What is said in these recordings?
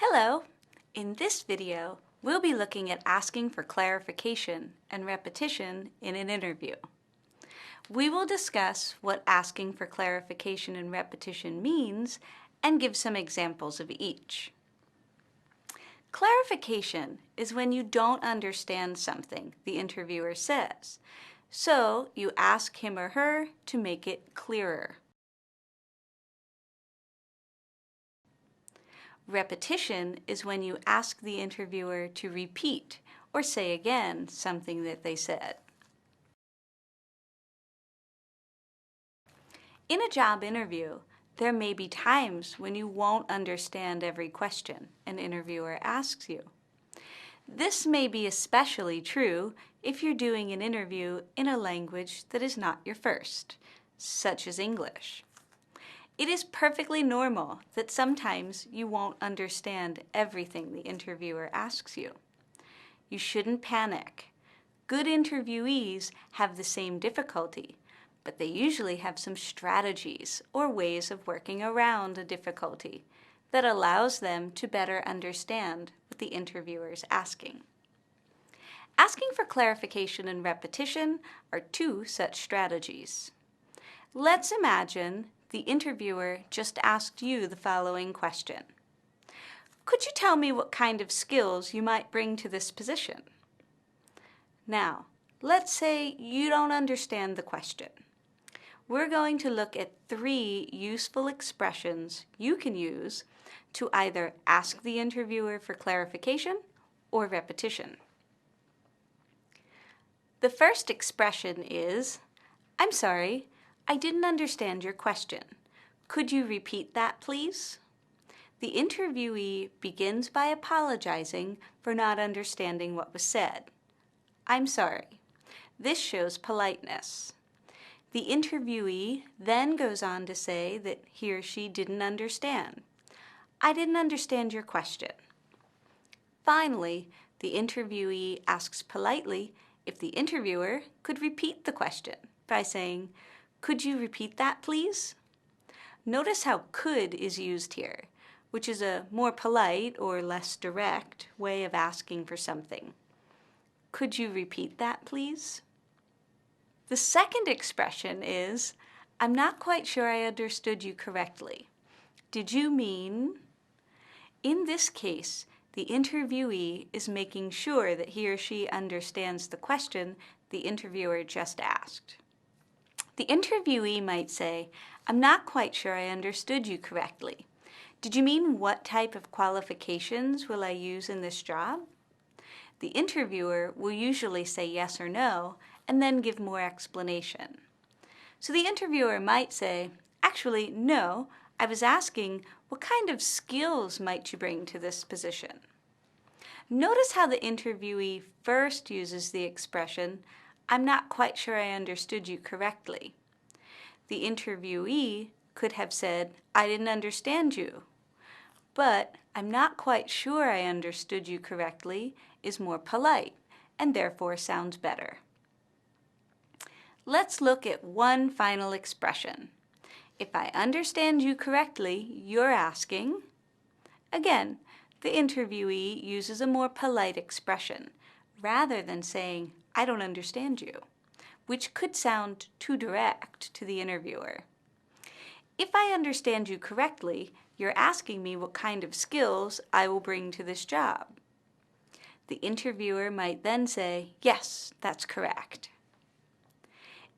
Hello! In this video, we'll be looking at asking for clarification and repetition in an interview. We will discuss what asking for clarification and repetition means and give some examples of each. Clarification is when you don't understand something the interviewer says, so you ask him or her to make it clearer. Repetition is when you ask the interviewer to repeat or say again something that they said. In a job interview, there may be times when you won't understand every question an interviewer asks you. This may be especially true if you're doing an interview in a language that is not your first, such as English. It is perfectly normal that sometimes you won't understand everything the interviewer asks you. You shouldn't panic. Good interviewees have the same difficulty, but they usually have some strategies or ways of working around a difficulty that allows them to better understand what the interviewer is asking. Asking for clarification and repetition are two such strategies. Let's imagine the interviewer just asked you the following question. Could you tell me what kind of skills you might bring to this position? Now, let's say you don't understand the question. We're going to look at 3 useful expressions you can use to either ask the interviewer for clarification or repetition. The first expression is, "I'm sorry, I didn't understand your question. Could you repeat that, please?" The interviewee begins by apologizing for not understanding what was said. "I'm sorry." This shows politeness. The interviewee then goes on to say that he or she didn't understand. "I didn't understand your question." Finally, the interviewee asks politely if the interviewer could repeat the question by saying, "Could you repeat that, please?" Notice how could is used here, which is a more polite or less direct way of asking for something. Could you repeat that, please? The second expression is, "I'm not quite sure I understood you correctly. Did you mean?" In this case, the interviewee is making sure that he or she understands the question the interviewer just asked. The interviewee might say, "I'm not quite sure I understood you correctly. Did you mean what type of qualifications will I use in this job?" The interviewer will usually say yes or no and then give more explanation. So the interviewer might say, "Actually, no, I was asking what kind of skills might you bring to this position?" Notice how the interviewee first uses the expression, "I'm not quite sure I understood you correctly." The interviewee could have said, "I didn't understand you." But "I'm not quite sure I understood you correctly" is more polite and therefore sounds better. Let's look at one final expression. If I understand you correctly, you're asking. Again, the interviewee uses a more polite expression rather than saying, "I don't understand you," which could sound too direct to the interviewer. If I understand you correctly, you're asking me what kind of skills I will bring to this job. The interviewer might then say, "Yes, that's correct."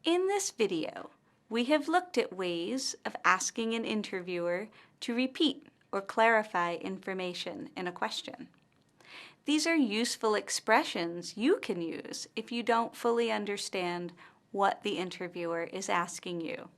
In this video, we have looked at ways of asking an interviewer to repeat or clarify information in a question. These are useful expressions you can use if you don't fully understand what the interviewer is asking you.